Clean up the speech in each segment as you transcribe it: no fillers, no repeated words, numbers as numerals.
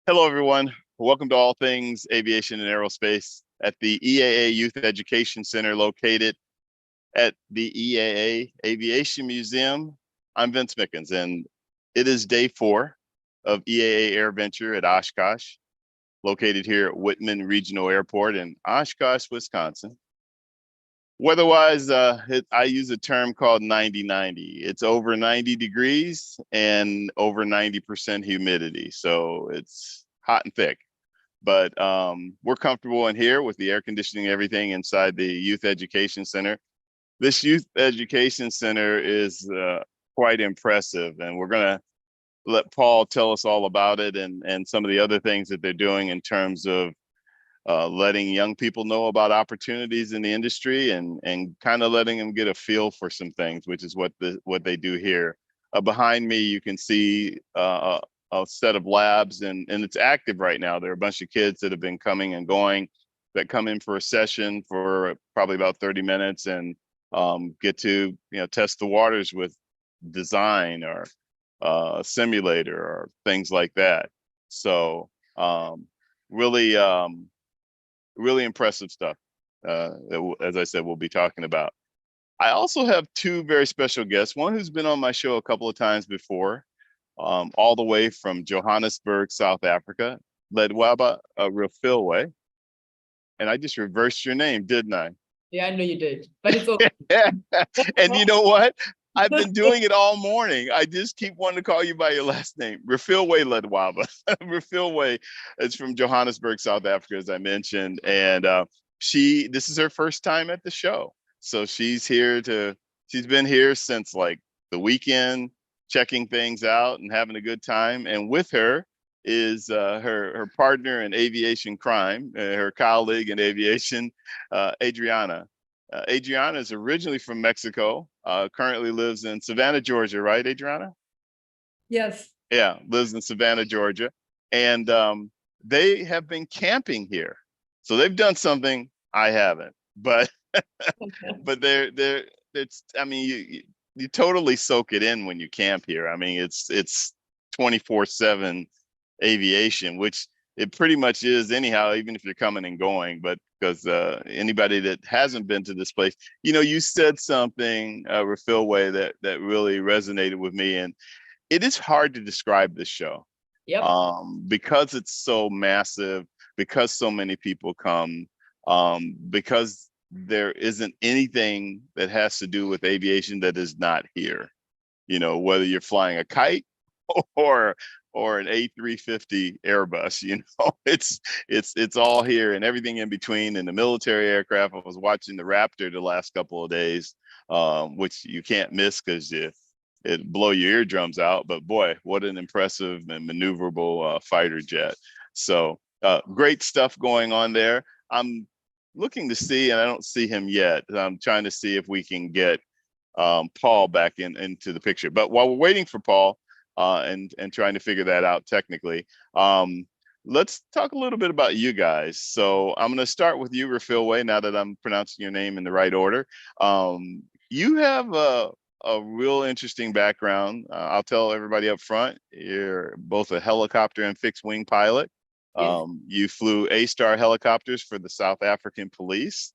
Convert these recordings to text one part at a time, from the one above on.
Hello, everyone. Welcome to All Things Aviation and Aerospace at the EAA Youth Education Center located at the EAA Aviation Museum. I'm Vince Mickens, and it is day 4 of EAA AirVenture at Oshkosh, located here at Wittman Regional Airport in Oshkosh, Wisconsin. Weather-wise, I use a term called 90-90. It's over 90 degrees and over 90% humidity. So it's hot and thick. But we're comfortable in here with the air conditioning and everything inside the Youth Education Center. This Youth Education Center is quite impressive. And we're going to let Paul tell us all about it and some of the other things that they're doing in terms of letting young people know about opportunities in the industry and kind of letting them get a feel for some things, which is what they do here. Behind me, you can see a set of labs, and it's active right now. There are a bunch of kids that have been coming and going that come in for a session for probably about 30 minutes and get to test the waters with design or a simulator or things like that. So really impressive stuff, as I said, we'll be talking about. I also have 2 very special guests, one who's been on my show a couple of times before, all the way from Johannesburg, South Africa, Ledwaba Refilwe. And I just reversed your name, didn't I? Yeah, I know you did, but it's okay. And you know what? I've been doing it all morning. I just keep wanting to call you by your last name, Refilwe Ledwaba. Refilwe is from Johannesburg, South Africa, as I mentioned, and this is her first time at the show. So she's been here since like the weekend, checking things out and having a good time. And with her is her partner in aviation crime, her colleague in aviation, Adriana. Adriana is originally from Mexico, currently lives in Savannah, Georgia, right, Adriana? Yes. Yeah, lives in Savannah, Georgia. And they have been camping here. So they've done something I haven't, but you totally soak it in when you camp here. I mean, it's 24/7 aviation, which it pretty much is anyhow, even if you're coming and going. But because anybody that hasn't been to this place, you said something, Refilwe, that really resonated with me. And it is hard to describe this show. Yep. Because it's so massive, because so many people come, because there isn't anything that has to do with aviation that is not here. Whether you're flying a kite or an A350 Airbus, it's all here and everything in between. And the military aircraft, I was watching the Raptor the last couple of days, which you can't miss because it blow your eardrums out. But boy, what an impressive and maneuverable fighter jet. So great stuff going on there. I'm looking to see, and I don't see him yet. I'm trying to see if we can get Paul back into the picture. But while we're waiting for Paul, and trying to figure that out technically, let's talk a little bit about you guys. So I'm going to start with you, Refilwe, now that I'm pronouncing your name in the right order. You have a real interesting background. I'll tell everybody up front, you're both a helicopter and fixed wing pilot. Yes. You flew A-Star helicopters for the South African police.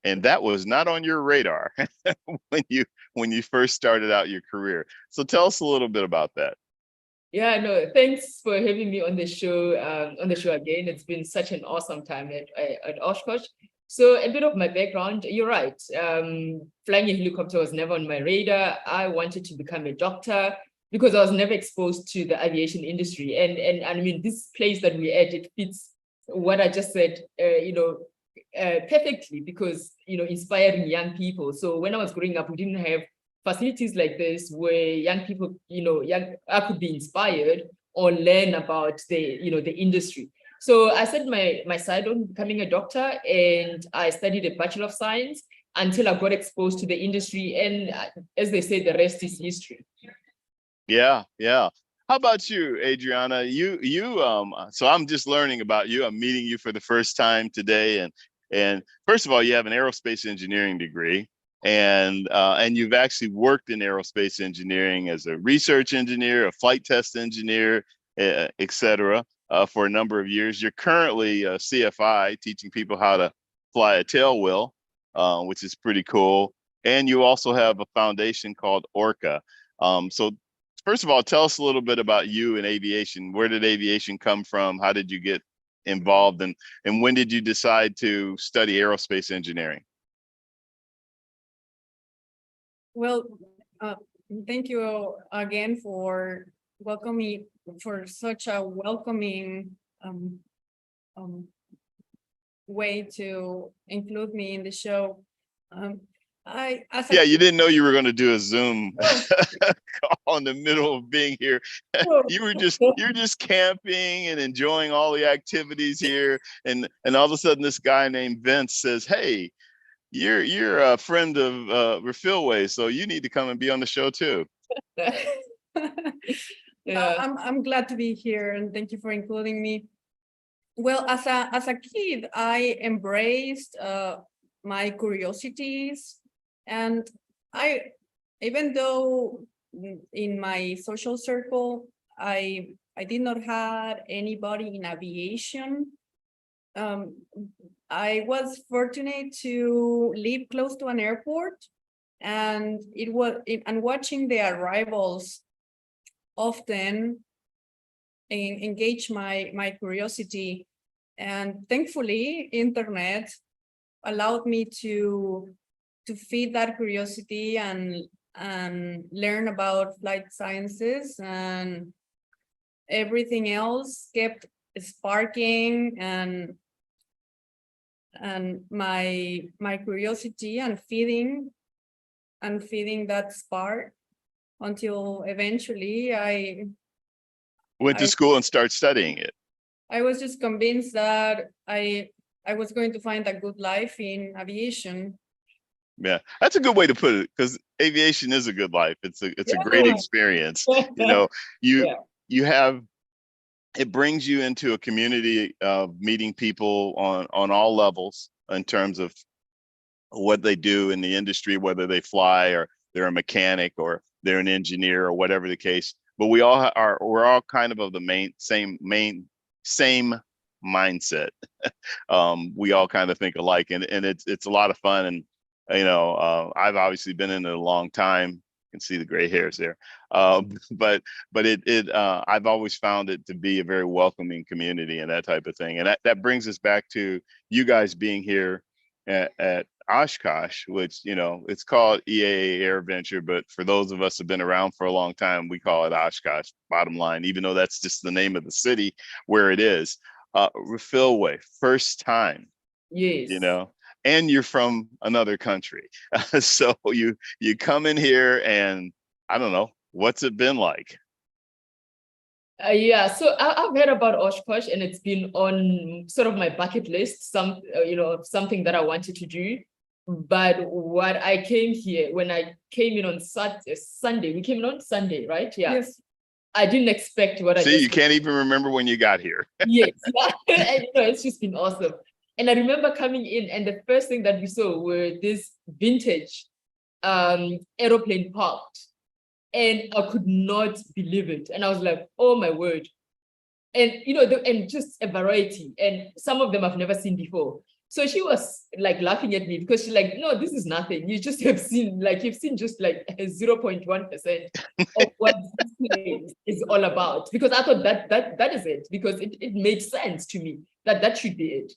And that was not on your radar when you first started out your career. So tell us a little bit about that. Yeah, no, thanks for having me on the show. Again, it's been such an awesome time at Oshkosh. So a bit of my background, you're right. Flying a helicopter was never on my radar. I wanted to become a doctor because I was never exposed to the aviation industry. And I mean, this place that we're at, it fits what I just said, perfectly, because, inspiring young people. So when I was growing up, we didn't have facilities like this where young people, I could be inspired or learn about the industry. So I set my side on becoming a doctor, and I studied a Bachelor of Science until I got exposed to the industry. And as they say, the rest is history. Yeah. How about you, Adriana? So I'm just learning about you. I'm meeting you for the first time today. And first of all, you have an aerospace engineering degree. And you've actually worked in aerospace engineering as a research engineer, a flight test engineer, et cetera. for a number of years. You're currently a CFI, teaching people how to fly a tailwheel, which is pretty cool. And you also have a foundation called Orca. So first of all, tell us a little bit about you and aviation. Where did aviation come from? How did you get involved? And when did you decide to study aerospace engineering? Well, thank you again for welcoming, for such a welcoming way to include me in the show. You didn't know you were going to do a Zoom call in the middle of being here. You're just camping and enjoying all the activities here, and all of a sudden this guy named Vince says, "Hey, you're a friend of Refilwe, so you need to come and be on the show too." Yeah. I'm glad to be here, and thank you for including me. Well, as a kid, I embraced my curiosities, and even though in my social circle I did not have anybody in aviation, I was fortunate to live close to an airport, and watching the arrivals often engage my curiosity, and thankfully internet allowed me to feed that curiosity and learn about flight sciences, and everything else kept sparking and my curiosity and feeding that spark until eventually I went to school and started studying it. I was just convinced that I was going to find a good life in aviation. Yeah, that's a good way to put it, because aviation is a good life. It's a great experience. You know, you have, it brings you into a community of meeting people on all levels in terms of what they do in the industry, whether they fly or they're a mechanic or they're an engineer or whatever the case. But we're all kind of the same mindset. We all kind of think alike, and it's a lot of fun. And you know, I've obviously been in it a long time. You can see the gray hairs there. But I've always found it to be a very welcoming community and that type of thing. And that brings us back to you guys being here at Oshkosh, which, you know, it's called EAA AirVenture, but for those of us who've been around for a long time, we call it Oshkosh, bottom line, even though that's just the name of the city where it is. Refilwe, first time. Yes. You know, and you're from another country. So you come in here, and I don't know, what's it been like? Yeah, so I've heard about Oshkosh, and it's been on sort of my bucket list, something that I wanted to do. But what I came here, when I came in on Sunday, we came in on Sunday, right? Yeah. Yes. I didn't expect what I See, you can't even remember when you got here. Yes. And, it's just been awesome. And I remember coming in, and the first thing that we saw were this vintage aeroplane parked. And I could not believe it. And I was like, oh my word. And, you know, and just a variety. And some of them I've never seen before. So she was like laughing at me, because she's like, no, this is nothing. You just have seen, like, you've seen just like 0.1% of what this place is all about. Because I thought that is it, because it made sense to me that should be it.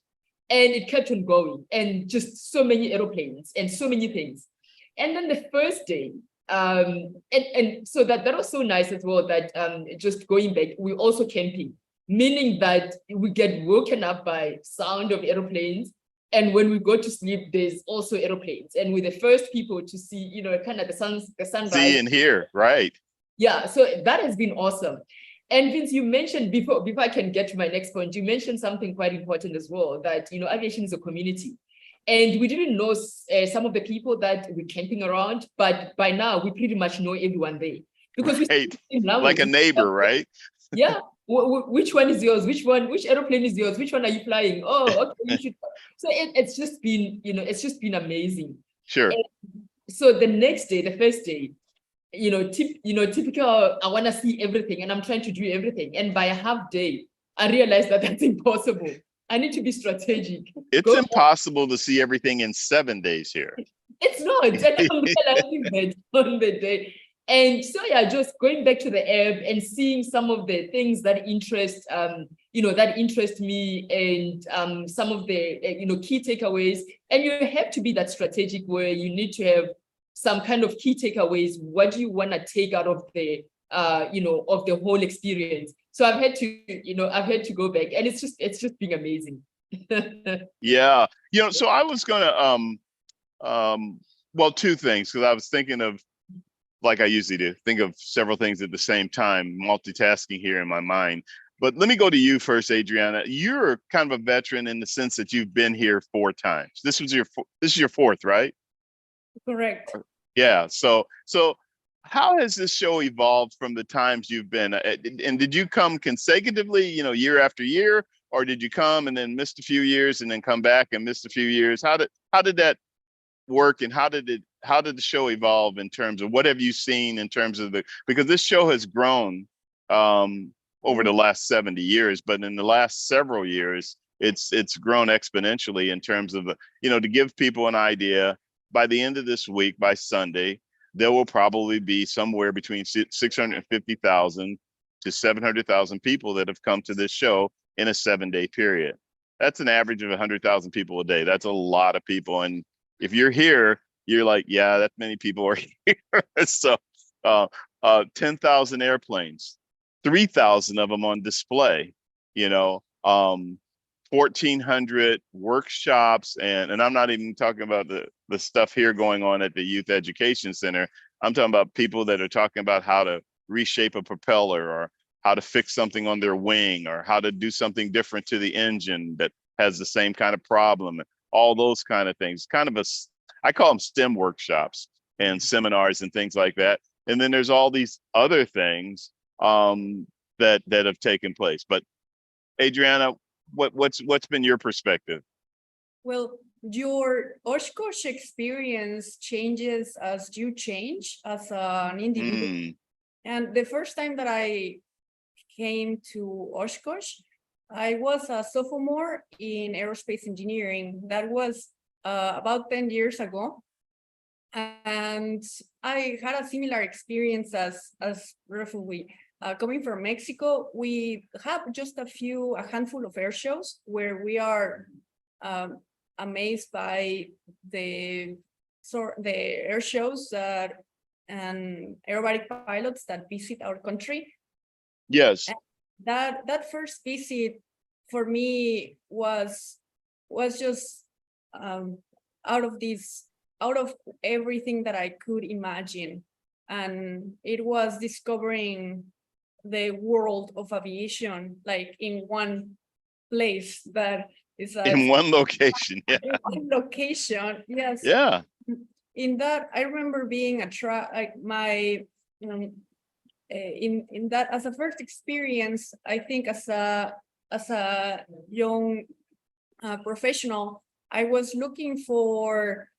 And it kept on going, and just so many aeroplanes and so many things. And then the first day, and so that was so nice as well, that just going back, we also camping, meaning that we get woken up by sound of aeroplanes. And when we go to sleep, there's also aeroplanes. And we're the first people to see, you know, kind of the sunrise. See and hear, right? Yeah, so that has been awesome. And Vince, you mentioned before I can get to my next point, you mentioned something quite important as well, that, you know, aviation is a community. And we didn't know some of the people that we're camping around, but by now we pretty much know everyone there. Because right. Like a neighbor, right? Yeah. Which one is yours? Which aeroplane is yours? Which one are you flying? Oh, okay, you should. So it's just been, you know, it's just been amazing. Sure. And so the next day, the first day, typical, I want to see everything, and I'm trying to do everything. And by a half day, I realized that that's impossible. I need to be strategic. It's impossible to see everything in 7 days here. It's not, and I'm realizing that on the day. And so yeah, just going back to the app and seeing some of the things that interest that interest me, and some of the key takeaways. And you have to be that strategic where you need to have some kind of key takeaways. What do you want to take out of the of the whole experience? So I've had to go back, and it's just been amazing. Yeah, so I was gonna well, two things, because I was thinking of, like I usually do, think of several things at the same time, multitasking here in my mind. But let me go to you first, Adriana. You're kind of a veteran in the sense that you've been here 4 times. This is your fourth, right? Correct. Yeah. So how has this show evolved from the times you've been? And did you come consecutively, year after year, or did you come and then missed a few years and then come back and missed a few years? How did that work, and how did the show evolve in terms of what have you seen in terms of because this show has grown over the last 70 years, but in the last several years it's grown exponentially in terms of to give people an idea. By the end of this week, by Sunday, there will probably be somewhere between 650,000 to 700,000 people that have come to this show in a 7-day period. That's an average of 100,000 people a day. That's a lot of people. And if you're here, you're like, yeah, that many people are here. So 10,000 airplanes, 3,000 of them on display, 1,400 workshops. And I'm not even talking about the stuff here going on at the Youth Education Center. I'm talking about people that are talking about how to reshape a propeller, or how to fix something on their wing, or how to do something different to the engine that has the same kind of problem. All those kind of things, I call them STEM workshops and seminars and things like that. And then there's all these other things that have taken place. But Adriana, what's been your perspective? Well, your Oshkosh experience changes as you change as an individual. And the first time that I came to Oshkosh, I was a sophomore in aerospace engineering. That was about 10 years ago. And I had a similar experience as Refilwe. Coming from Mexico, we have just a handful of air shows where we are amazed by the air shows and aerobatic pilots that visit our country. Yes. And that first visit for me was just out of everything that I could imagine. And it was discovering the world of aviation, like in one place that is in one location. Yeah. In one location, yes. Yeah. In that, I remember being in that as a first experience. I think as a young professional, I was looking for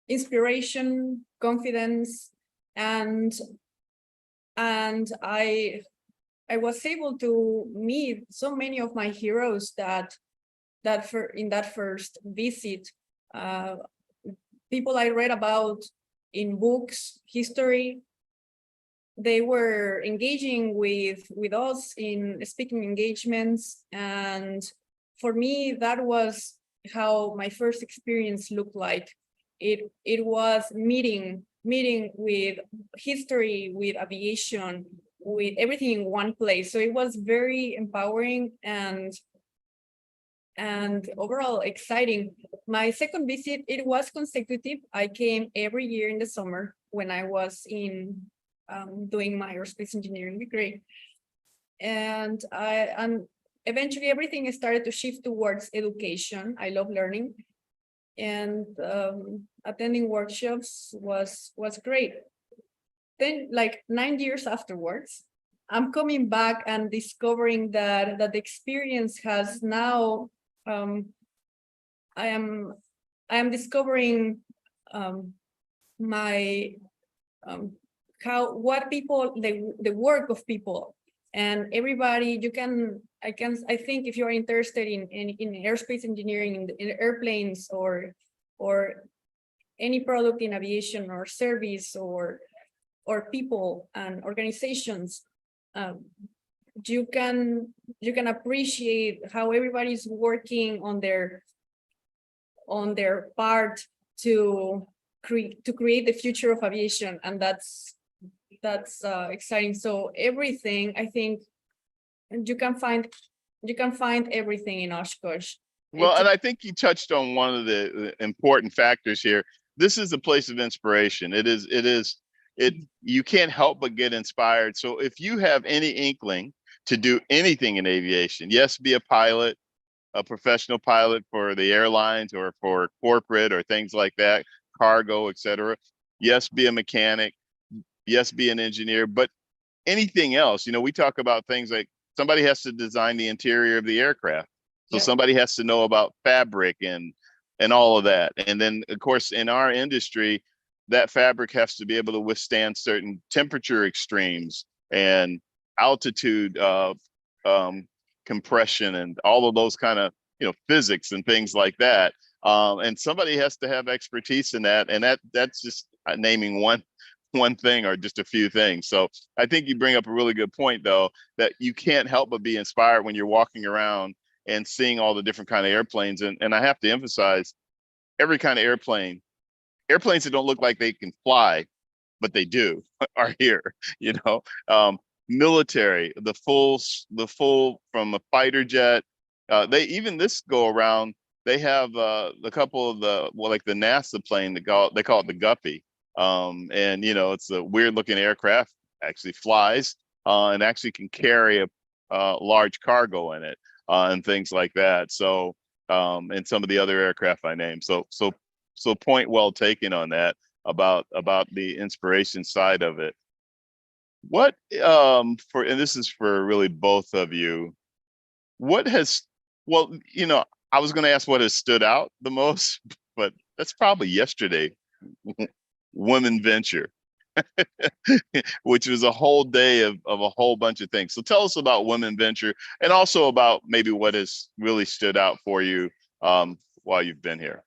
inspiration, confidence, and I was able to meet so many of my heroes in that first visit. People I read about in books, history. They were engaging with us in speaking engagements, and for me, that was how my first experience looked like. It was meeting with history, with aviation, with everything in one place. So it was very empowering and overall exciting. My second visit, it was consecutive. I came every year in the summer when I was doing my aerospace engineering degree. And eventually everything started to shift towards education. I love learning, and attending workshops was great. Then, like 9 years afterwards, I'm coming back and discovering that the experience has now. I am discovering my what people, the work of people And everybody, I think if you're interested in aerospace engineering, in airplanes or any product in aviation or service or people and organizations, you can appreciate how everybody's working on their part to create the future of aviation, and that's exciting. So everything, I think, you can find everything in Oshkosh. Well, and I think you touched on one of the important factors here. This is a place of inspiration. You can't help but get inspired. So if you have any inkling to do anything in aviation, yes, be a pilot, a professional pilot for the airlines or for corporate or things like that, cargo, etc. Yes, be a mechanic. Yes, be an engineer, but anything else, we talk about things like somebody has to design the interior of the aircraft. So somebody has to know about fabric and all of that. And then, of course, in our industry, that fabric has to be able to withstand certain temperature extremes and altitude compression and all of those kind of, physics and things like that. And somebody has to have expertise in that. And that's just naming one thing or just a few things. So I think you bring up a really good point, though, that you can't help but be inspired when you're walking around and seeing all the different kind of airplanes. And I have to emphasize, every kind of airplanes that don't look like they can fly, but they do, are here. Military, the full from a fighter jet. They even this go around. They have a couple of like the NASA plane they call it the Guppy. And it's a weird looking aircraft, actually flies and actually can carry a large cargo in it and things like that. So and some of the other aircraft I named. So point well taken on that about the inspiration side of it. What and this is for really both of you, I was going to ask what has stood out the most, but that's probably yesterday. Women Venture, which was a whole day of a whole bunch of things. So tell us about Women Venture and also about maybe what has really stood out for you while you've been here.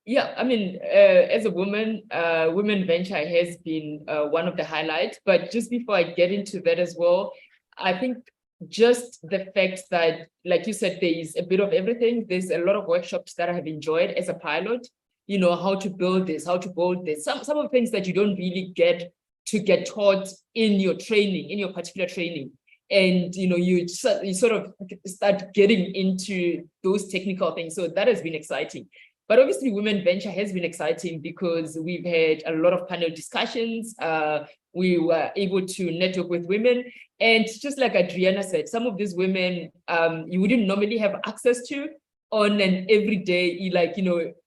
Yeah, I mean, as a woman, Women Venture has been one of the highlights. But just before I get into that as well, I think just the fact that, like you said, there is a bit of everything. There's a lot of workshops that I have enjoyed as a pilot. How to build this, how to build this. Some of the things that you don't really get taught in your training, in your particular training. And, you sort of start getting into those technical things. So that has been exciting. But obviously, Women Venture has been exciting because we've had a lot of panel discussions. We were able to network with women. And just like Adriana said, some of these women you wouldn't normally have access to on an everyday,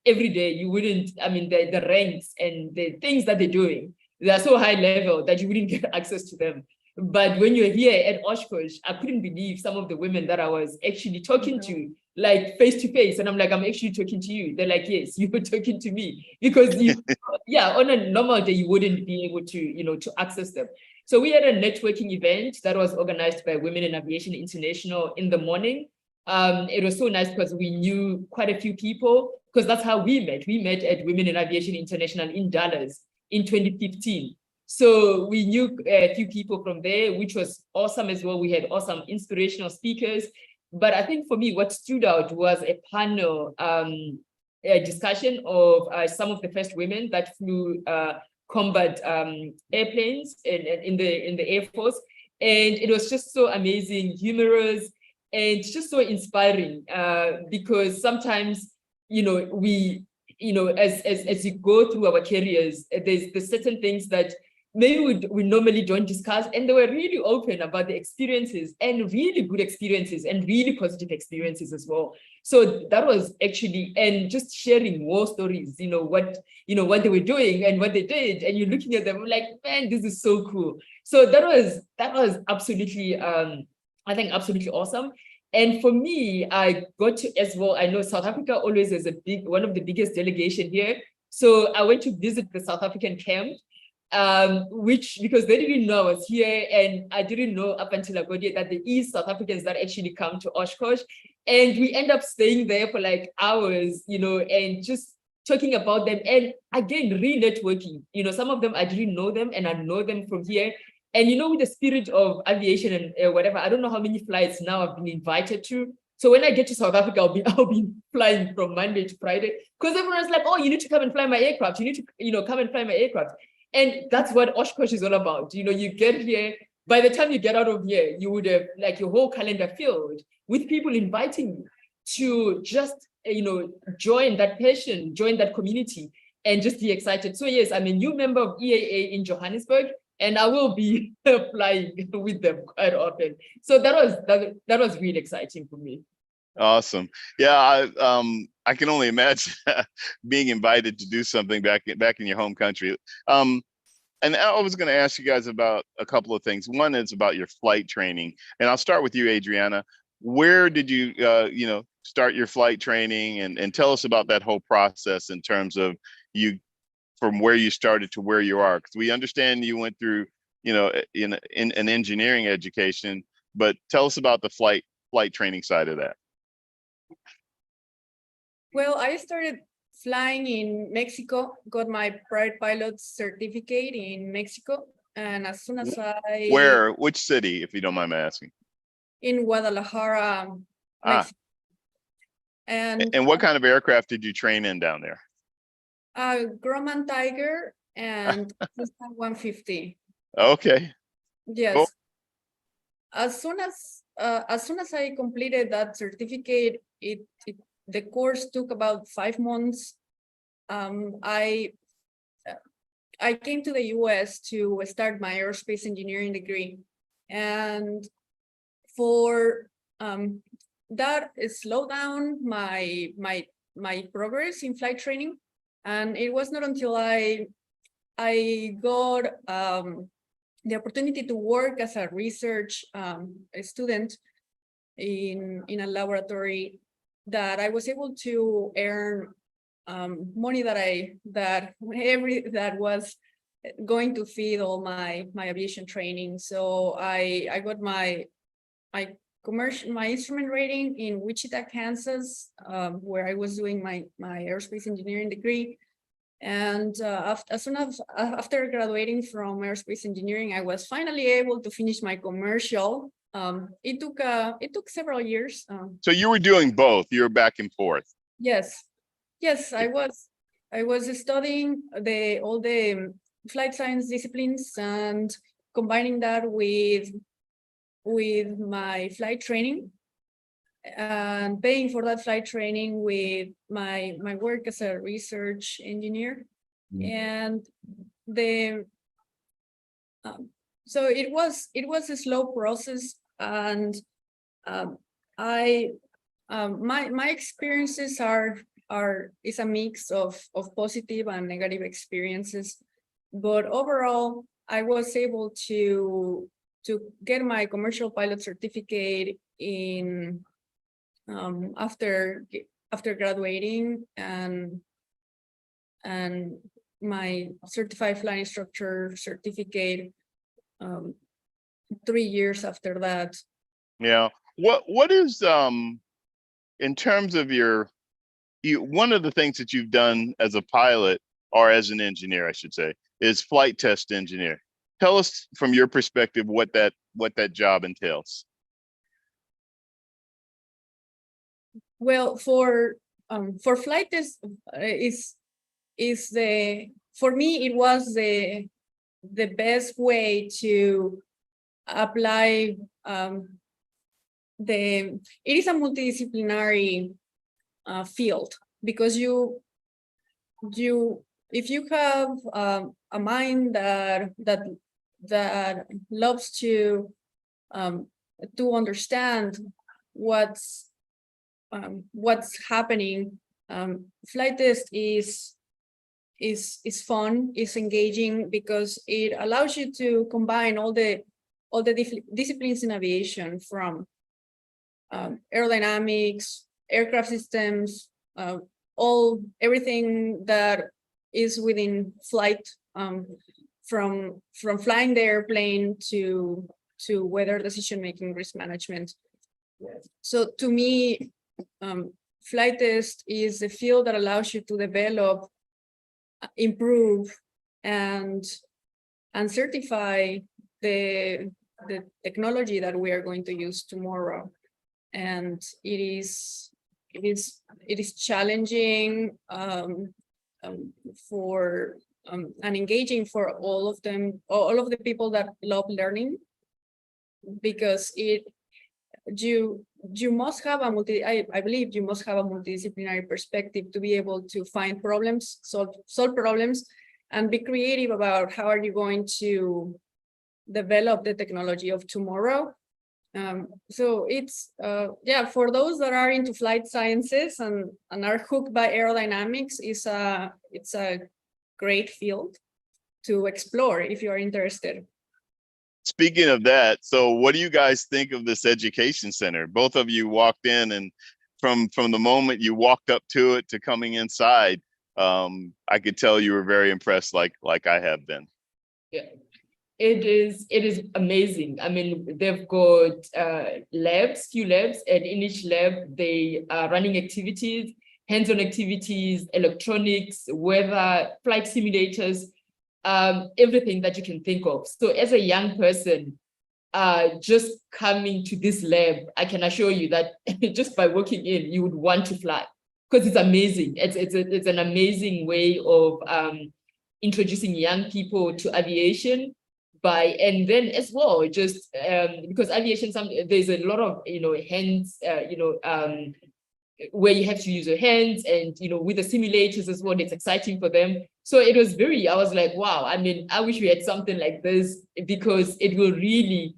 every day you wouldn't, the ranks and the things that they're doing, they are so high level that you wouldn't get access to them. But when you're here at Oshkosh, I couldn't believe some of the women that I was actually talking to, like face to face. And I'm like, I'm actually talking to you. They're like, yes, you were talking to me. Because on a normal day, you wouldn't be able to, to access them. So we had a networking event that was organized by Women in Aviation International in the morning. It was so nice because we knew quite a few people, because that's how we met. We met at Women in Aviation International in Dallas in 2015. So we knew a few people from there, which was awesome as well. We had awesome inspirational speakers. But I think for me, what stood out was a panel a discussion of some of the first women that flew combat airplanes in the Air Force. And it was just so amazing, humorous, and just so inspiring because sometimes, we, as you go through our careers, there's certain things that maybe we normally don't discuss, and they were really open about the experiences, and really good experiences and really positive experiences as well. So that was actually, and just sharing war stories, what they were doing and what they did, and you're looking at them like, man, this is so cool. So that was absolutely I think absolutely awesome. And for me, I got to as well, I know South Africa always is one of the biggest delegation here. So I went to visit the South African camp. which because they didn't know I was here, and I didn't know up until I got here that there is South Africans that actually come to Oshkosh, and we end up staying there for like hours, and just talking about them, and again re-networking. Some of them I didn't know them, and I know them from here. And with the spirit of aviation and whatever, I don't know how many flights now I've been invited to. So when I get to South Africa, I'll be flying from Monday to Friday, because everyone's like, "Oh, you need to come and fly my aircraft. You need to, come and fly my aircraft." And that's what Oshkosh is all about. You get here. By the time you get out of here, you would have like your whole calendar filled with people inviting you to just, join that passion, join that community, and just be excited. So yes, I'm a new member of EAA in Johannesburg, and I will be flying with them quite often. So that was really exciting for me. Awesome. Yeah, I can only imagine being invited to do something back in your home country. And I was going to ask you guys about a couple of things. One is about your flight training, and I'll start with you, Adriana. Where did you, start your flight training, and tell us about that whole process in terms of you from where you started to where you are? Because we understand you went through, in an engineering education, but tell us about the flight training side of that. Well, I started flying in Mexico, got my private pilot certificate in Mexico. And as soon as Which city, if you don't mind me asking? In Guadalajara, Mexico. And what kind of aircraft did you train in down there? Grumman Tiger and 150. Okay. Yes. Cool. As soon as I completed that certificate, the course took about 5 months. I came to the US to start my aerospace engineering degree, and for that slowed down my progress in flight training. And it was not until I got the opportunity to work as a research student in a laboratory that I was able to earn money that was going to feed all my aviation training. So I got my instrument rating in Wichita, Kansas, where I was doing my aerospace engineering degree. And as soon as after graduating from aerospace engineering, I was finally able to finish my commercial. It took several years. So you were doing both. You were back and forth. Yes, I was studying all the flight science disciplines and combining that with my flight training, and paying for that flight training with my work as a research engineer. And so it was a slow process, and my experiences is a mix of positive and negative experiences, but overall I was able to get my commercial pilot certificate in after graduating, and my Certified Flight Instructor certificate 3 years after that. Yeah. What is in terms of one of the things that you've done as a pilot, or as an engineer, I should say, is flight test engineer. Tell us from your perspective what that job entails. Well, for flight test for me it was the best way to apply it is a multidisciplinary field, because if you have a mind that loves to understand what's happening, flight test is fun, is engaging, because it allows you to combine all the disciplines in aviation, from aerodynamics, aircraft systems, everything that is within flight from flying the airplane to weather decision making, risk management. So to me, flight test is a field that allows you to develop, improve, and certify the technology that we are going to use tomorrow. And it is challenging for and engaging for all of the people that love learning, because you must have I believe you must have a multidisciplinary perspective to be able to find problems, solve problems, and be creative about how are you going to develop the technology of tomorrow. So it's for those that are into flight sciences and are hooked by aerodynamics, it's a great field to explore if you are interested. Speaking of that, so what do you guys think of this education center? Both of you walked in, and from the moment you walked up to it to coming inside, I could tell you were very impressed, like I have been. Yeah, it is amazing. I mean, they've got few labs, and in each lab they are running activities, hands-on activities, electronics, weather, flight simulators, everything that you can think of. So as a young person, just coming to this lab, I can assure you that just by walking in, you would want to fly, because it's amazing. It's an amazing way of introducing young people to aviation, and then as well, just because aviation, there's a lot of hands, where you have to use your hands, and with the simulators as well, it's exciting for them. So it was I was like, wow, I mean, I wish we had something like this, because it will really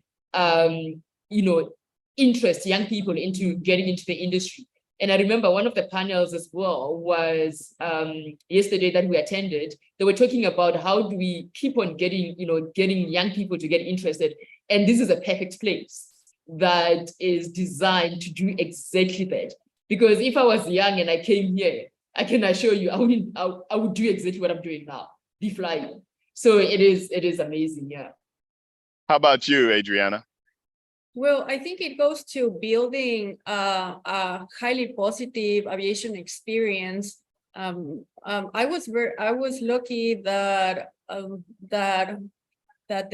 interest young people into getting into the industry. And I remember one of the panels as well was yesterday that we attended. They were talking about how do we keep on getting young people to get interested. And this is a perfect place that is designed to do exactly that. Because if I was young and I came here, I can assure you, I would do exactly what I'm doing now, be flying. So it is amazing, yeah. How about you, Adriana? Well, I think it goes to building a highly positive aviation experience. I was lucky that the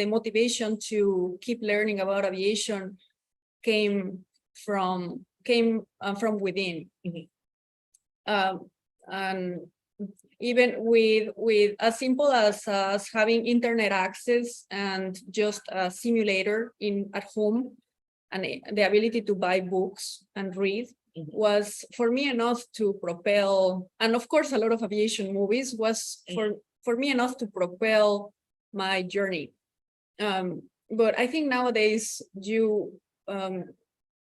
motivation to keep learning about aviation came from within. Mm-hmm. And even with as simple as having internet access and just a simulator at home, and the ability to buy books and read, mm-hmm, was for me enough to propel, and of course a lot of aviation movies was for me enough to propel my journey. But I think nowadays you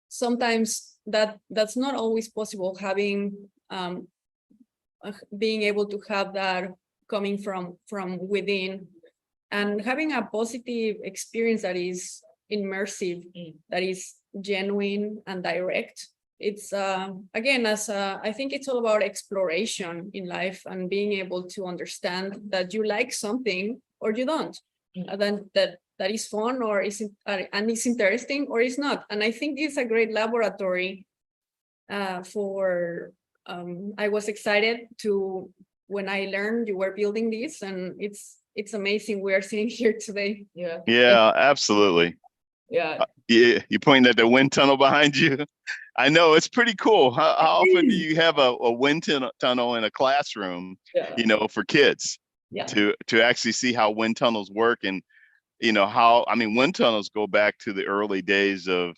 sometimes that's not always possible, having being able to have that coming from within, and having a positive experience that is immersive, that is genuine and direct. It's again, I think it's all about exploration in life and being able to understand that you like something or you don't, then that is fun or isn't, and it's interesting or it's not. And I think it's a great laboratory for I was excited when I learned you were building this, and it's amazing we are sitting here today. Yeah, absolutely. Yeah. You pointing at the wind tunnel behind you. I know, it's pretty cool. How often do you have a wind tunnel in a classroom, for kids, to actually see how wind tunnels work, and wind tunnels go back to the early days of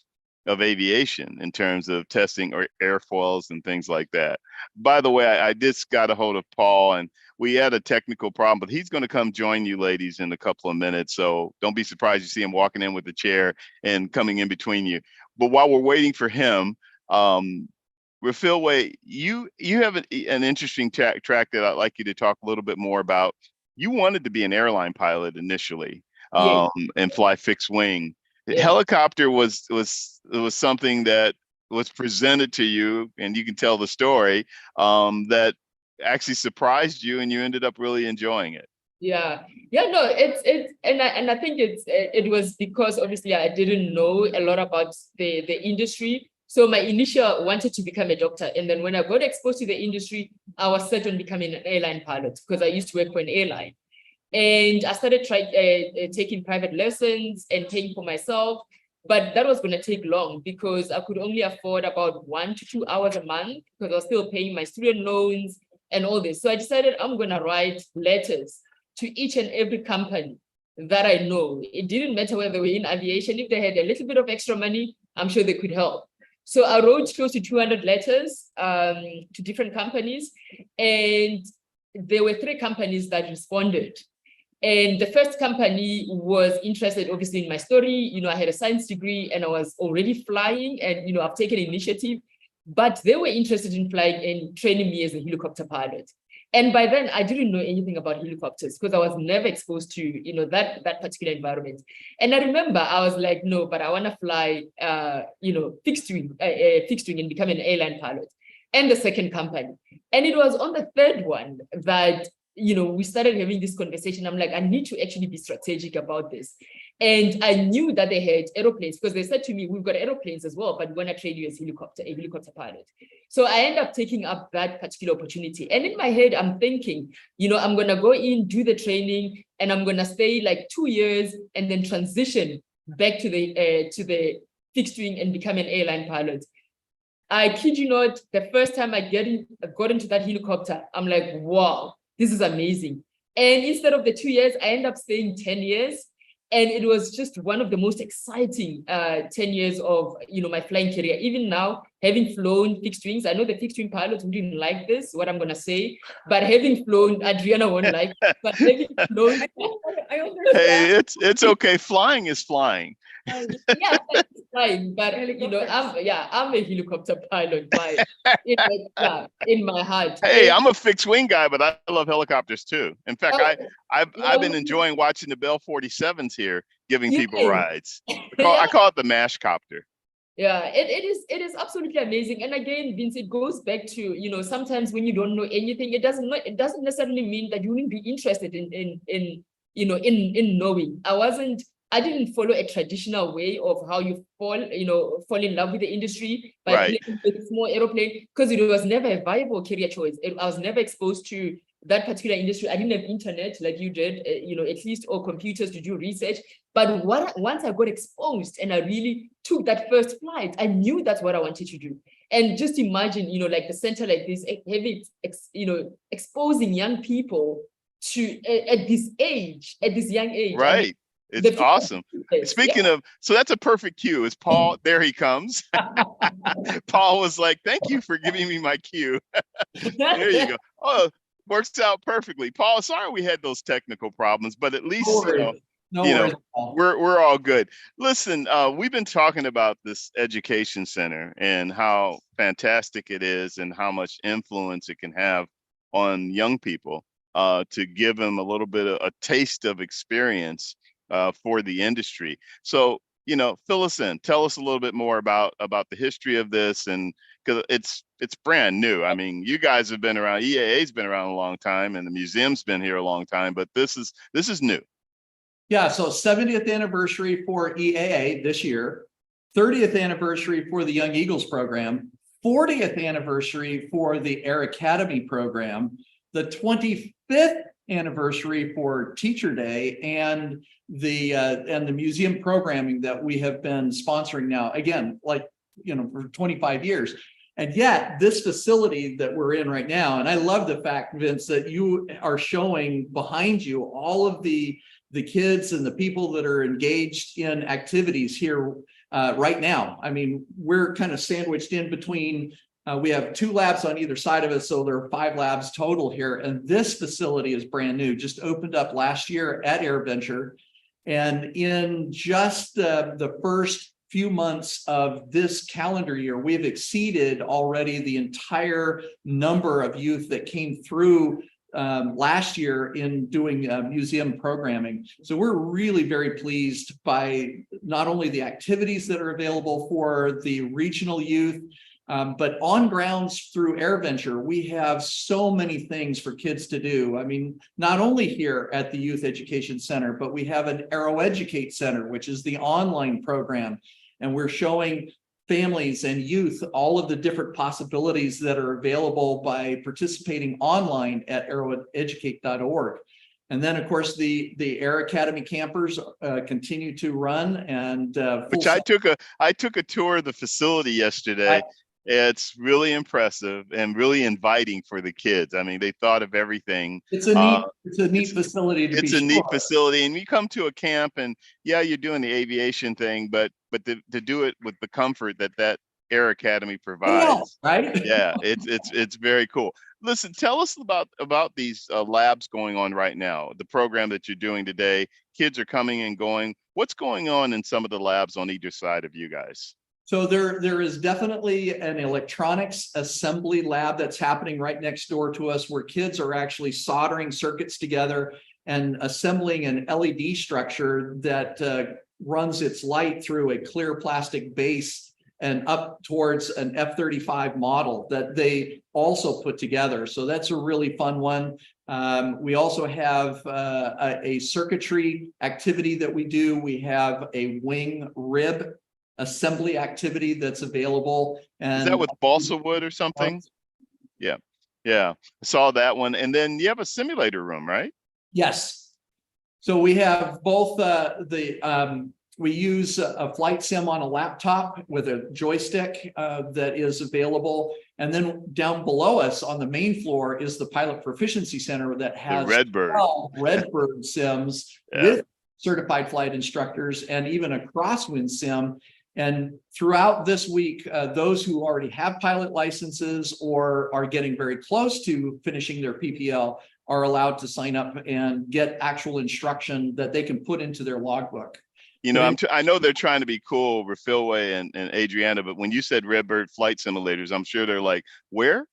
aviation in terms of testing or airfoils and things like that. By the way, I just got a hold of Paul, and we had a technical problem, but he's going to come join you ladies in a couple of minutes. So don't be surprised you see him walking in with a chair and coming in between you. But while we're waiting for him, Refilwe, you have an interesting track that I'd like you to talk a little bit more about. You wanted to be an airline pilot initially, and fly fixed wing. Helicopter was something that was presented to you, and you can tell the story, that actually surprised you, and you ended up really enjoying it. Yeah, no, and I think it was because obviously I didn't know a lot about the industry. So my initial wanted to become a doctor, and then when I got exposed to the industry, I was set on becoming an airline pilot because I used to work for an airline, and I started taking private lessons and paying for myself. But that was going to take long because I could only afford about 1 to 2 hours a month because I was still paying my student loans and all this. So I decided I'm going to write letters to each and every company that I know. It didn't matter whether they were in aviation. If they had a little bit of extra money, I'm sure they could help. So I wrote close to 200 letters to different companies, and there were 3 companies that responded. And the first company was interested, obviously, in my story. You know, I had a science degree and I was already flying, and, you know, I've taken initiative, but they were interested in flying and training me as a helicopter pilot. And by then I didn't know anything about helicopters because I was never exposed to, you know, that particular environment. And I remember I was like, no, but I want to fly, you know, fixed wing and become an airline pilot. And the second company. And it was on the third one that, you know, we started having this conversation. I'm like, I need to actually be strategic about this. And I knew that they had aeroplanes because they said to me, we've got aeroplanes as well, but we want to train you as a helicopter pilot. So I end up taking up that particular opportunity. And in my head, I'm thinking, you know, I'm going to go in, do the training, and I'm going to stay like 2 years and then transition back to the fixed wing and become an airline pilot. I kid you not, the first time I got into that helicopter, I'm like, wow, this is amazing. And instead of the 2 years, I end up staying 10 years. And it was just one of the most exciting 10 years of, you know, my flying career. Even now, having flown fixed wings, I know the fixed wing pilots wouldn't like this, what I'm going to say, but having flown, Adriana won't like, but having flown. I understand. Hey, it's okay. Flying is flying. Yeah, it's fine, but you know, I'm a helicopter pilot in my heart. Hey, I'm a fixed wing guy, but I love helicopters too. In fact, I've been enjoying watching the Bell 47s here giving people rides. I call it the mash copter. Yeah, it is absolutely amazing. And again, Vince, it goes back to, you know, sometimes when you don't know anything, it doesn't necessarily mean that you wouldn't be interested in knowing. I didn't follow a traditional way of how you fall in love with the industry by playing with small aeroplane, because it was never a viable career choice. I was never exposed to that particular industry. I didn't have internet like you did, at least, or computers to do research. But once I got exposed and I really took that first flight, I knew that's what I wanted to do. And just imagine, like the center like this, having, exposing young people to at this young age. Right. I mean, it's awesome. Speaking of, so that's a perfect cue. Is Paul, there he comes. Paul was like, thank you for giving me my cue. There you go. Oh, works out perfectly. Paul, sorry we had those technical problems, but at least, we're all good. Listen, we've been talking about this education center and how fantastic it is and how much influence it can have on young people, to give them a little bit of a taste of experience for the industry. So, fill us in. Tell us a little bit more about the history of this, and because it's brand new. I mean, you guys have been around. EAA's been around a long time, and the museum's been here a long time. But this is new. Yeah. So 70th anniversary for EAA this year, 30th anniversary for the Young Eagles program, 40th anniversary for the Air Academy program, the 25th anniversary for Teacher Day, and the museum programming that we have been sponsoring now, again, for 25 years. And yet this facility that we're in right now, and I love the fact, Vince, that you are showing behind you all of the kids and the people that are engaged in activities here right now. I mean, we're kind of sandwiched in between. We have 2 labs on either side of us, so there are 5 labs total here. And this facility is brand new, just opened up last year at AirVenture. And in just the first few months of this calendar year, we've exceeded already the entire number of youth that came through last year in doing museum programming. So we're really very pleased by not only the activities that are available for the regional youth, But on grounds through AirVenture, we have so many things for kids to do. I mean, not only here at the Youth Education Center, but we have an AeroEducate Center, which is the online program. And we're showing families and youth all of the different possibilities that are available by participating online at aeroeducate.org. And then, of course, the Air Academy campers continue to run, and which I took a tour of the facility yesterday. It's really impressive and really inviting for the kids. I mean, they thought of everything. It's a neat facility. It's a neat facility, and you come to a camp, and yeah, you're doing the aviation thing, but to do it with the comfort that Air Academy provides, right? Yeah, it's very cool. Listen, tell us about these labs going on right now. The program that you're doing today. Kids are coming and going. What's going on in some of the labs on either side of you guys? So there is definitely an electronics assembly lab that's happening right next door to us, where kids are actually soldering circuits together and assembling an LED structure that runs its light through a clear plastic base and up towards an F-35 model that they also put together. So that's a really fun one. We also have a circuitry activity that we do. We have a wing rib assembly activity that's available. And is that with balsa wood or something? Yeah. I saw that one. And then you have a simulator room, right? Yes. So we have both we use a flight sim on a laptop with a joystick that is available. And then down below us on the main floor is the Pilot Proficiency Center that has Redbird sims with certified flight instructors and even a crosswind sim. And throughout this week, those who already have pilot licenses or are getting very close to finishing their PPL are allowed to sign up and get actual instruction that they can put into their logbook. You know, I know they're trying to be cool, Refilwe and Adriana, but when you said Redbird flight simulators, I'm sure they're like, where?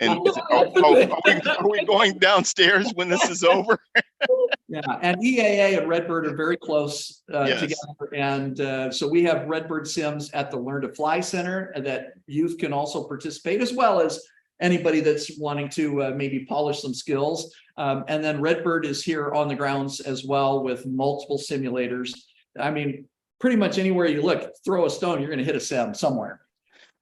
And are we going downstairs when this is over? Yeah, and EAA and Redbird are very close together. And so we have Redbird sims at the Learn to Fly Center that youth can also participate, as well as anybody that's wanting to maybe polish some skills. And then Redbird is here on the grounds as well with multiple simulators. I mean, pretty much anywhere you look, throw a stone, you're going to hit a sim somewhere.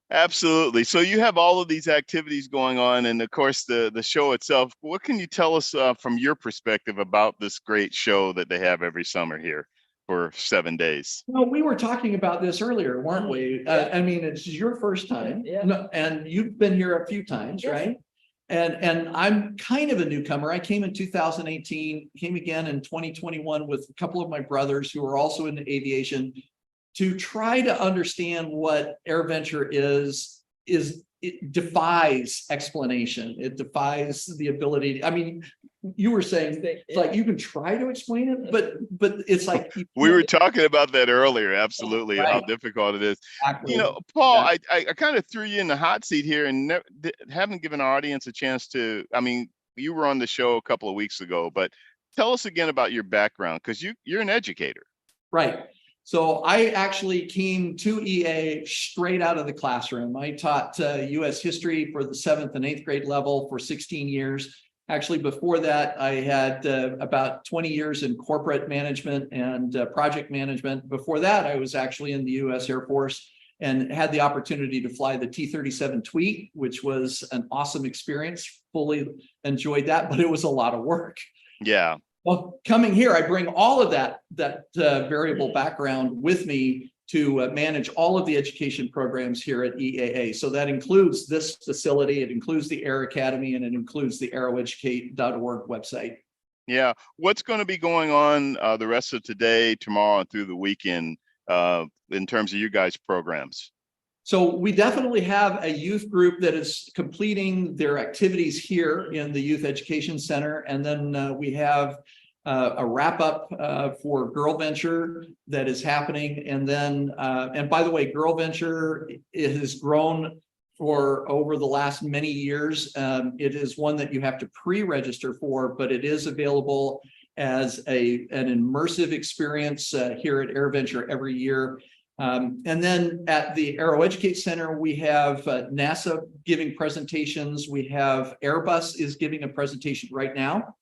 Absolutely. So you have all of these activities going on, and of course the show itself. What can you tell us from your perspective about this great show that they have every summer here for 7 days? Well, we were talking about this earlier, weren't we? I mean, it's your first time, and you've been here a few times, right? And I'm kind of a newcomer. I came in 2018, came again in 2021 with a couple of my brothers who are also into aviation, to try to understand what AirVenture is. It defies explanation. It defies the ability. I mean, you were saying it's like you can try to explain it, but it's like we were talking about that earlier. Absolutely, right. How difficult it is. Exactly. You know, Paul, I kind of threw you in the hot seat here and haven't given our audience a chance to. I mean, you were on the show a couple of weeks ago, but tell us again about your background, because you're an educator, right? So I actually came to EA straight out of the classroom. I taught U.S. history for the 7th and 8th grade level for 16 years. Actually, before that, I had about 20 years in corporate management and project management. Before that, I was actually in the U.S. Air Force and had the opportunity to fly the T-37 Tweet, which was an awesome experience. Fully enjoyed that, but it was a lot of work. Yeah. Well, coming here, I bring all of that variable background with me to manage all of the education programs here at EAA. So that includes this facility, it includes the Air Academy, and it includes the aeroeducate.org website. Yeah. What's going to be going on the rest of today, tomorrow, and through the weekend in terms of you guys' programs? So we definitely have a youth group that is completing their activities here in the Youth Education Center. And then we have a wrap up for GirlVenture that is happening. And then, and by the way, GirlVenture, it has grown for over the last many years. It is one that you have to pre-register for, but it is available as an immersive experience here at AirVenture every year. And then at the Aero Educate Center, we have NASA giving presentations. We have Airbus is giving a presentation right now.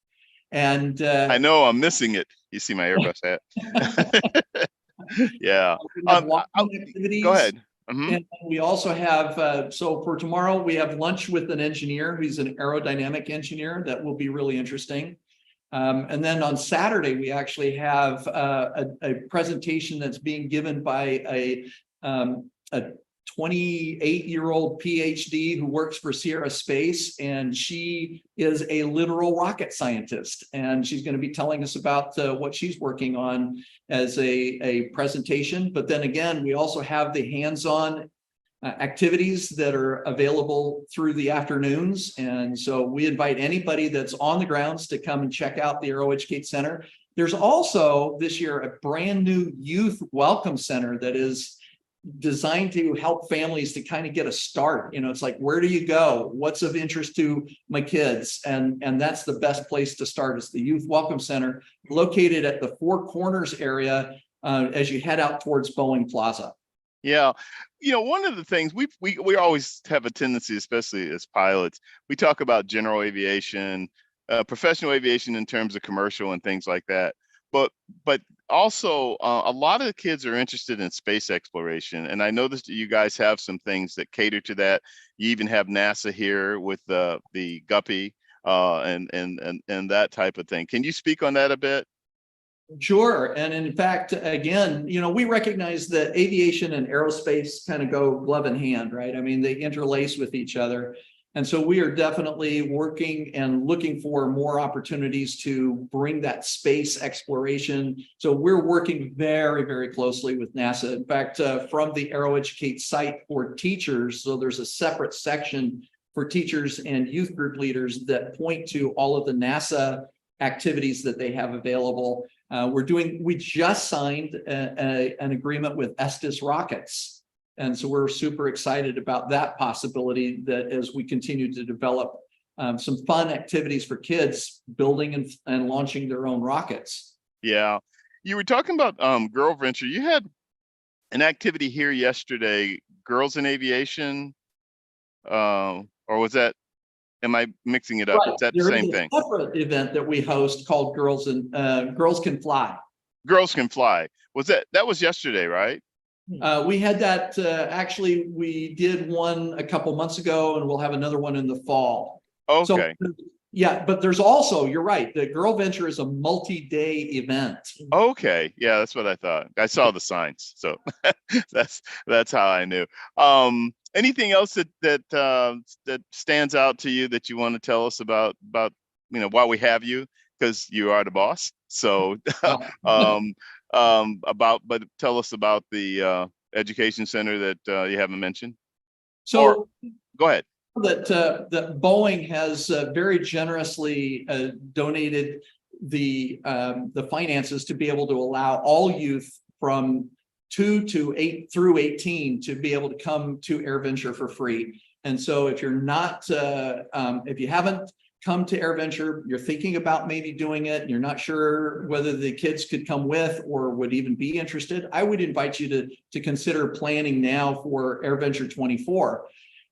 And I know I'm missing it. You see my Airbus hat. Yeah. we have walk-on activities. Go ahead. Mhm. And we also have, so for tomorrow, we have lunch with an engineer who's an aerodynamic engineer. That will be really interesting. And then on Saturday, we actually have a presentation that's being given by a 28-year-old PhD who works for Sierra Space, and she is a literal rocket scientist. And she's going to be telling us about what she's working on as a presentation. But then again, we also have the hands-on activities that are available through the afternoons. And so we invite anybody that's on the grounds to come and check out the Aero Educate Center. There's also this year a brand new youth welcome center that is designed to help families to kind of get a start. You know, it's like, where do you go? What's of interest to my kids? And that's the best place to start, is the Youth Welcome Center, located at the Four Corners area as you head out towards Boeing Plaza. Yeah. You know, one of the things we always have a tendency, especially as pilots, we talk about general aviation, professional aviation in terms of commercial and things like that. But also a lot of the kids are interested in space exploration. And I noticed that you guys have some things that cater to that. You even have NASA here with the Guppy and that type of thing. Can you speak on that a bit? Sure. And in fact, again, you know, we recognize that aviation and aerospace kind of go glove in hand, right? I mean, they interlace with each other. And so we are definitely working and looking for more opportunities to bring that space exploration. So we're working very, very closely with NASA. In fact, from the Aero Educate site for teachers, so there's a separate section for teachers and youth group leaders that point to all of the NASA activities that they have available. We just signed an agreement with Estes Rockets. And so we're super excited about that possibility, that as we continue to develop some fun activities for kids building and launching their own rockets. Yeah. You were talking about Girl Venture. You had an activity here yesterday, Girls in Aviation, or was that, am I mixing it up? Right. Is that the same thing? There is a separate event that we host called Girls Can Fly. Girls Can Fly. That was yesterday, right? We had that, actually, we did one a couple months ago, and we'll have another one in the fall. Okay. So, yeah, but there's also, you're right, the Girl Venture is a multi-day event. Okay. Yeah, that's what I thought. I saw the signs. So that's how I knew. Anything else that stands out to you that you want to tell us about, you know, while we have you, because you are the boss. So but tell us about the education center that you haven't mentioned. So go ahead. That Boeing has very generously donated the finances to be able to allow all youth from 2 to 8 through 18 to be able to come to AirVenture for free. And so if you're not, if you haven't come to AirVenture, you're thinking about maybe doing it, you're not sure whether the kids could come with or would even be interested, I would invite you to consider planning now for AirVenture 24.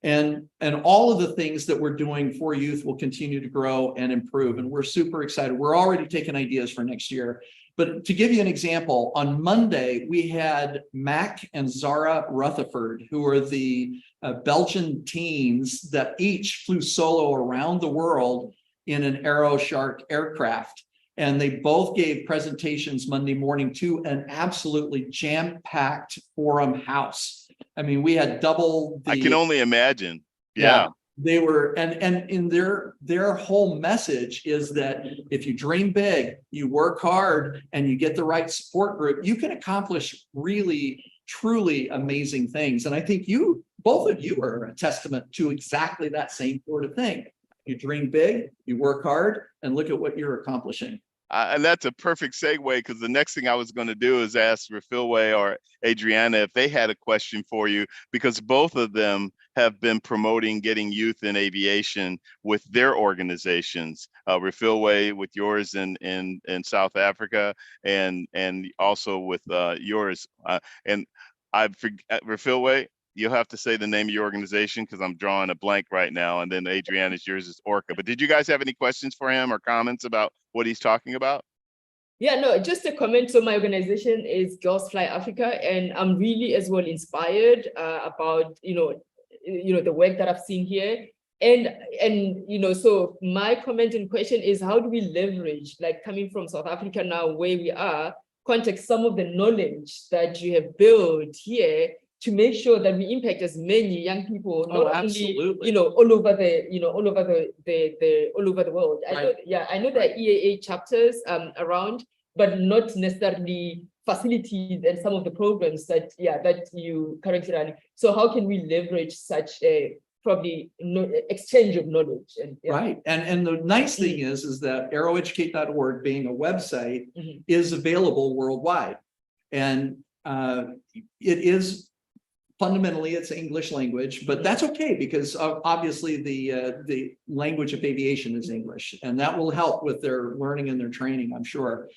And all of the things that we're doing for youth will continue to grow and improve. And we're super excited. We're already taking ideas for next year. But to give you an example, on Monday, we had Mac and Zara Rutherford, who are the Belgian teens that each flew solo around the world in an AeroShark aircraft. And they both gave presentations Monday morning to an absolutely jam-packed forum house. I mean, we had double the— I can only imagine. Yeah. They were, and in their whole message is that if you dream big, you work hard, and you get the right support group, you can accomplish really, truly amazing things. And I think both of you are a testament to exactly that same sort of thing. You dream big, you work hard, and look at what you're accomplishing. And that's a perfect segue, because the next thing I was going to do is ask Refilwe or Adriana if they had a question for you, because both of them have been promoting getting youth in aviation with their organizations. Refilwe with yours in South Africa, and also with yours. And Refilwe, you'll have to say the name of your organization because I'm drawing a blank right now. And then Adriana's, yours is Orca. But did you guys have any questions for him or comments about what he's talking about? Yeah, no, just a comment. So my organization is Girls Fly Africa, and I'm really as well inspired about, the work that I've seen here. And so my comment and question is, how do we leverage, like coming from South Africa now, where we are, context some of the knowledge that you have built here to make sure that we impact as many young people, not absolutely. only, all over the world. Right. I know there are EAA chapters around, but not necessarily facilities and some of the programs that you currently run. So how can we leverage such a probably exchange of knowledge? Right. And the nice thing is that aeroeducate.org, being a website, is available worldwide. And it is fundamentally it's English language, but that's okay because obviously the language of aviation is English, and that will help with their learning and their training, I'm sure.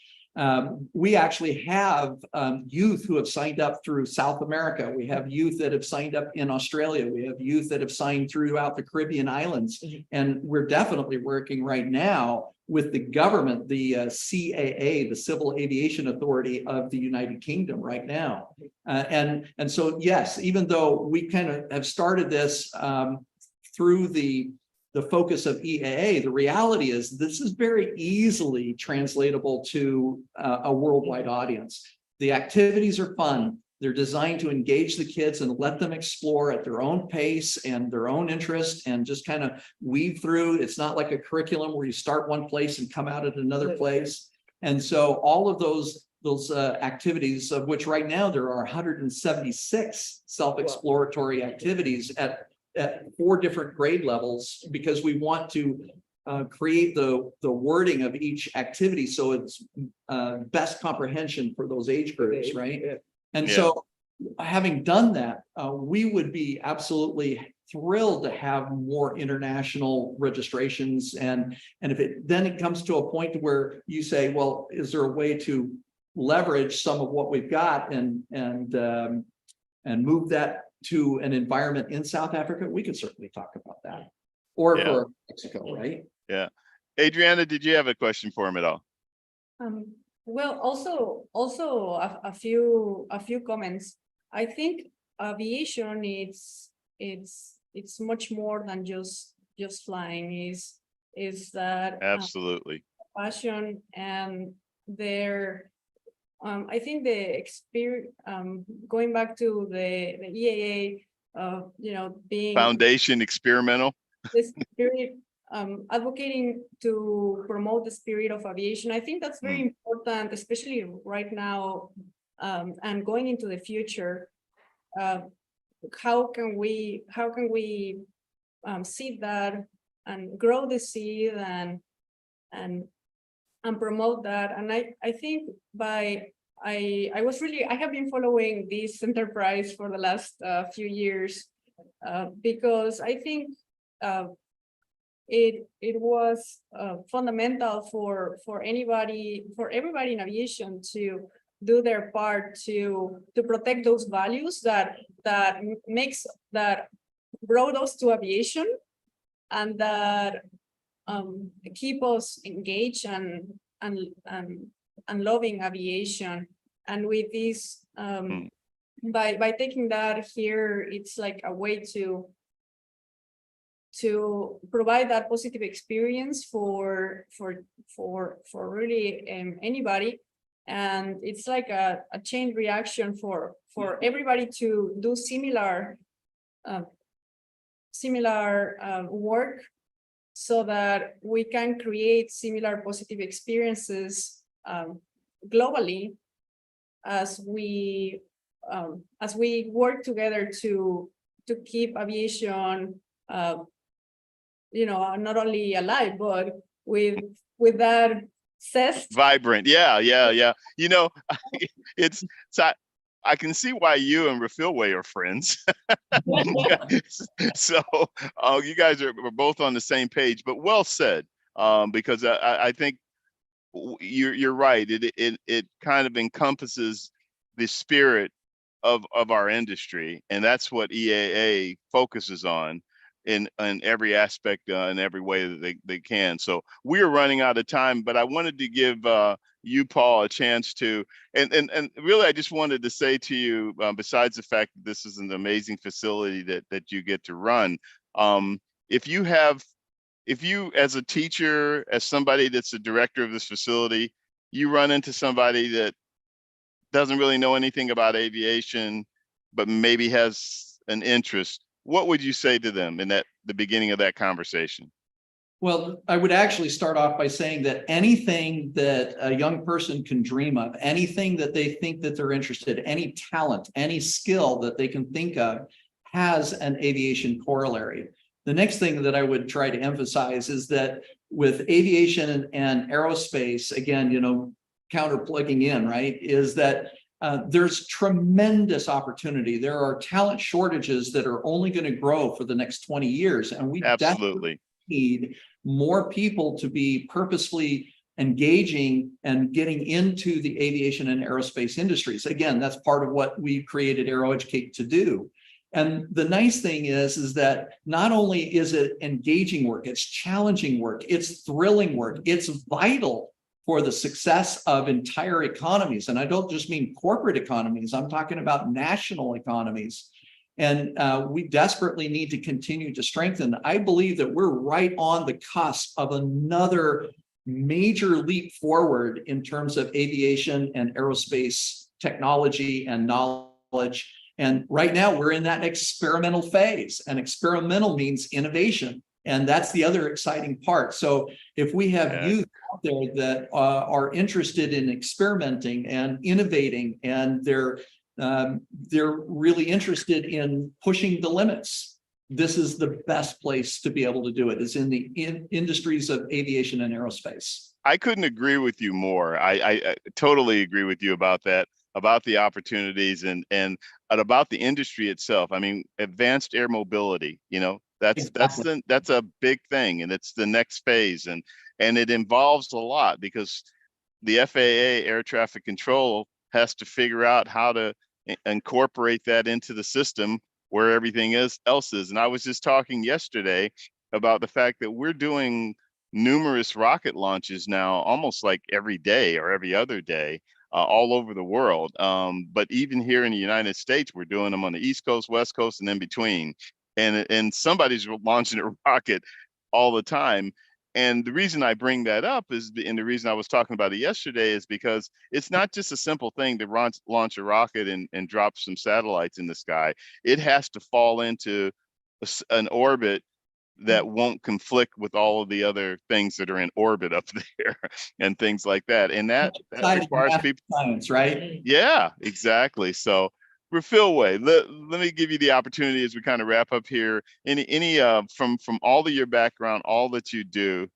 We actually have youth who have signed up through South America. We have youth that have signed up in Australia. We have youth that have signed throughout the Caribbean islands. And we're definitely working right now with the government, the CAA, the Civil Aviation Authority of the United Kingdom right now. And so, yes, even though we kind of have started this through the focus of EAA, the reality is this is very easily translatable to a worldwide audience. The activities are fun. They're designed to engage the kids and let them explore at their own pace and their own interest and just kind of weave through. It's not like a curriculum where you start one place and come out at another place. And so all of those activities, of which right now there are 176 self-exploratory activities at 4 different grade levels, because we want to create the wording of each activity so it's best comprehension for those age groups, right? And so having done that, we would be absolutely thrilled to have more international registrations. And if it comes to a point where you say, well, is there a way to leverage some of what we've got and move that to an environment in South Africa, we could certainly talk about that. Or for Mexico, right? Yeah. Adriana, did you have a question for him at all? Well, also a few comments. I think aviation it's much more than just flying. Is that absolutely passion and their I think the experience, going back to the EAA, being foundation experimental, the spirit, advocating to promote the spirit of aviation. I think that's very important, especially right now, and going into the future. How can we seed that and grow the seed and promote that? And I think I have been following this enterprise for the last few years, because I think it was fundamental for everybody in aviation to do their part to protect those values that brought us to aviation, and that keep us engaged and loving aviation. And with this, by taking that here, it's like a way to provide that positive experience for really anybody. And it's like a chain reaction for everybody to do similar work, so that we can create similar positive experiences globally as we work together to keep aviation not only alive, but with that zest. Vibrant. Yeah. It's I can see why you and Refilwe are friends. So you guys are both on the same page, but well said. Because I think you're right. It kind of encompasses the spirit of our industry, and that's what EAA focuses on in every aspect, in every way that they can. So we are running out of time, but I wanted to give you, Paul, a chance to, and really, I just wanted to say to you, besides the fact that this is an amazing facility that you get to run, if you as a teacher, as somebody that's the director of this facility, you run into somebody that doesn't really know anything about aviation, but maybe has an interest, what would you say to them in the beginning of that conversation? Well, I would actually start off by saying that anything that a young person can dream of, anything that they think that they're interested, any talent, any skill that they can think of has an aviation corollary. The next thing that I would try to emphasize is that with aviation and aerospace, again, counter plugging in, right, is that there's tremendous opportunity. There are talent shortages that are only going to grow for the next 20 years. And we absolutely need more people to be purposefully engaging and getting into the aviation and aerospace industries. Again, that's part of what we created AeroEducate to do. And the nice thing is that not only is it engaging work, it's challenging work, it's thrilling work, it's vital for the success of entire economies. And I don't just mean corporate economies, I'm talking about national economies. And we desperately need to continue to strengthen. I believe that we're right on the cusp of another major leap forward in terms of aviation and aerospace technology and knowledge. And right now we're in that experimental phase, and experimental means innovation. And that's the other exciting part. So if we have youth out there that are interested in experimenting and innovating, and they're really interested in pushing the limits, this is the best place to be able to do it, is in the industries of aviation and aerospace. I couldn't agree with you more. I totally agree with you about that, about the opportunities and about the industry itself. I mean, advanced air mobility, that's a big thing, and it's the next phase, and it involves a lot, because the FAA air traffic control has to figure out how to incorporate that into the system where everything else is. And I was just talking yesterday about the fact that we're doing numerous rocket launches now, almost like every day or every other day, all over the world. But even here in the United States, we're doing them on the East Coast, West Coast, and in between. And somebody's launching a rocket all the time. And the reason I bring that up and the reason I was talking about it yesterday, is because it's not just a simple thing to launch a rocket and drop some satellites in the sky. It has to fall into an orbit that won't conflict with all of the other things that are in orbit up there and things like that. And that requires people. Science, right? Yeah, exactly. So Refilwe, let me give you the opportunity as we kind of wrap up here. Any from all of your background, all that you do,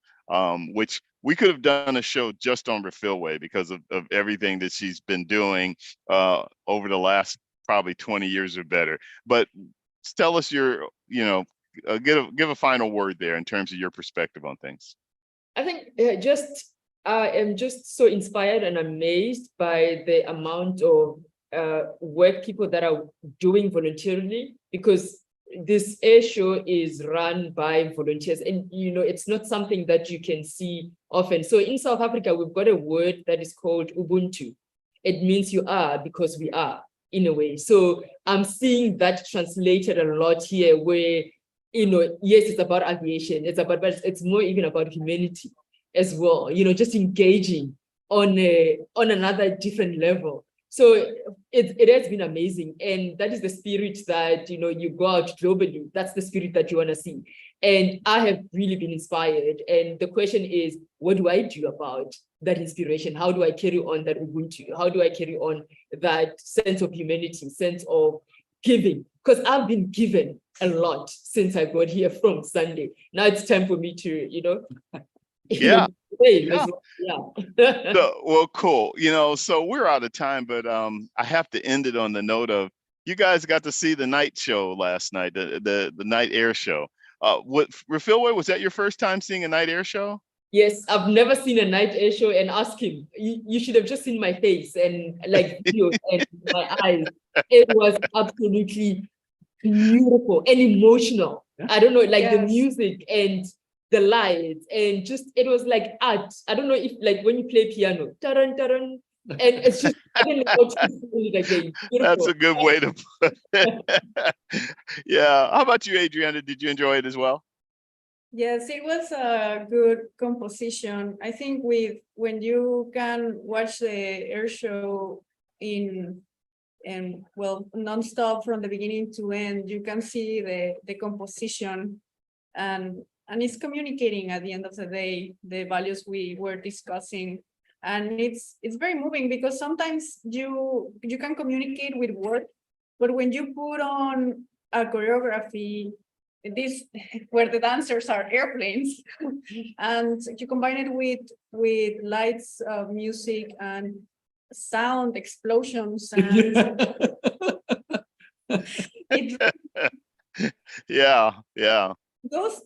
which we could have done a show just on Refilwe because of everything that she's been doing over the last probably 20 years or better. But tell us your, give a final word there in terms of your perspective on things. I think I am just so inspired and amazed by the amount of work people that are doing voluntarily, because this air show is run by volunteers, and it's not something that you can see often. So in South Africa, we've got a word that is called Ubuntu. It means you are because we are, in a way. So I'm seeing that translated a lot here, where yes, it's about aviation, but it's more even about humanity as well, just engaging on another different level. So it has been amazing. And that is the spirit that, you go out globally. That's the spirit that you want to see. And I have really been inspired. And the question is, what do I do about that inspiration? How do I carry on that Ubuntu? How do I carry on that sense of humanity, sense of giving? Because I've been given a lot since I got here from Sunday. Now it's time for me to, Yeah. Yeah. So, well, cool. So we're out of time, but I have to end it on the note of, you guys got to see the night show last night, the night air show. Refilwe, was that your first time seeing a night air show? Yes, I've never seen a night air show, and ask him. You should have just seen my face and like videos and my eyes. It was absolutely beautiful and emotional. Yeah. I don't know, like the Yes. music and the lights and just it was like art. I don't know if like when you play piano, taran taran, and it's just I don't know what to feel it again. That's Beautiful. a good way to put it. Yeah. How about you, Adriana? Did you enjoy it as well? Yes, it was a good composition. I think when you can watch the air show in and well nonstop from the beginning to end, you can see the composition and it's communicating at the end of the day the values we were discussing. And it's very moving because sometimes you can communicate with words, but when you put on a choreography, this where the dancers are airplanes, and you combine it with lights, music, and sound explosions, and it Yeah. Yeah. goes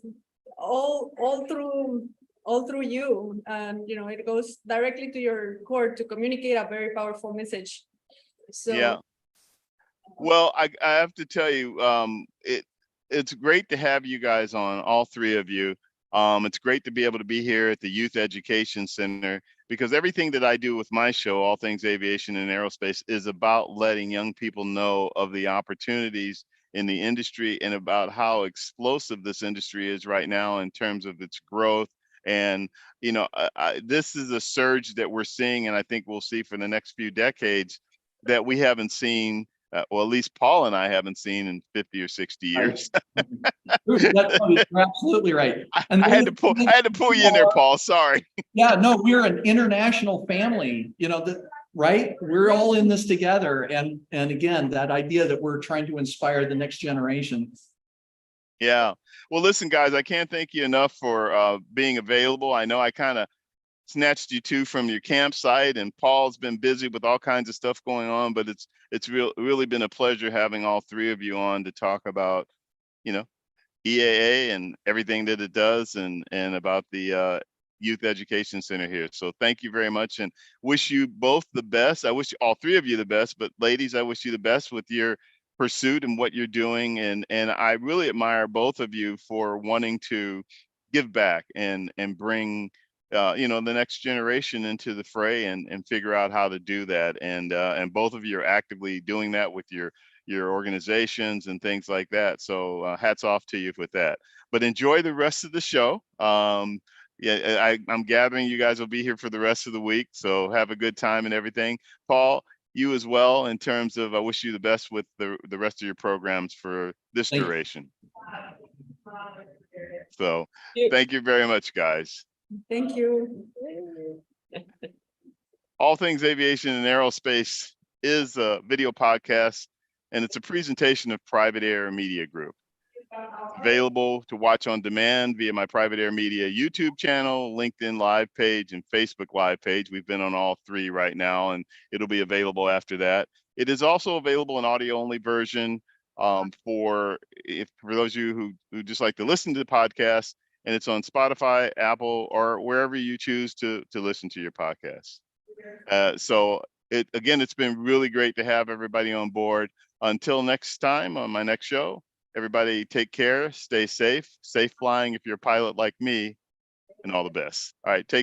all through you, and it goes directly to your core to communicate a very powerful message. So Yeah. Well, I have to tell you, it's great to have you guys on, all three of you. It's great to be able to be here at the Youth Education Center because everything that I do with my show, All Things Aviation and Aerospace, is about letting young people know of the opportunities in the industry and about how explosive this industry is right now in terms of its growth. And, this is a surge that we're seeing, and I think we'll see for the next few decades that we haven't seen, well, at least Paul and I haven't seen in 50 or 60 years. You're absolutely right. And I had to pull you in there, Paul. Sorry. yeah, no, we're an international family, right? We're all in this together. And again, that idea that we're trying to inspire the next generation. Yeah. Well, listen, guys, I can't thank you enough for being available. I know I kind of snatched you two from your campsite, and Paul's been busy with all kinds of stuff going on, but it's really been a pleasure having all three of you on to talk about, EAA and everything that it does and about the Youth Education Center here. So thank you very much and wish you both the best. I wish all three of you the best, but ladies, I wish you the best with your pursuit and what you're doing. And I really admire both of you for wanting to give back and bring the next generation into the fray and figure out how to do that. And both of you are actively doing that with your organizations and things like that. So hats off to you with that. But enjoy the rest of the show. I'm gathering you guys will be here for the rest of the week. So have a good time and everything. Paul, you as well, in terms of I wish you the best with the rest of your programs for this duration. So thank you very much, guys. thank you. All Things Aviation and Aerospace is a video podcast, and it's a presentation of Private Air Media Group. Available to watch on demand via my Private Air Media YouTube channel, LinkedIn Live page, and Facebook Live page. We've been on all three right now, and it'll be available after that. It is also available in audio-only version for those of you who just like to listen to the podcast, and it's on Spotify, Apple, or wherever you choose to listen to your podcast. So it's been really great to have everybody on board. Until next time on my next show, everybody take care, stay safe flying if you're a pilot like me, and all the best. All right, take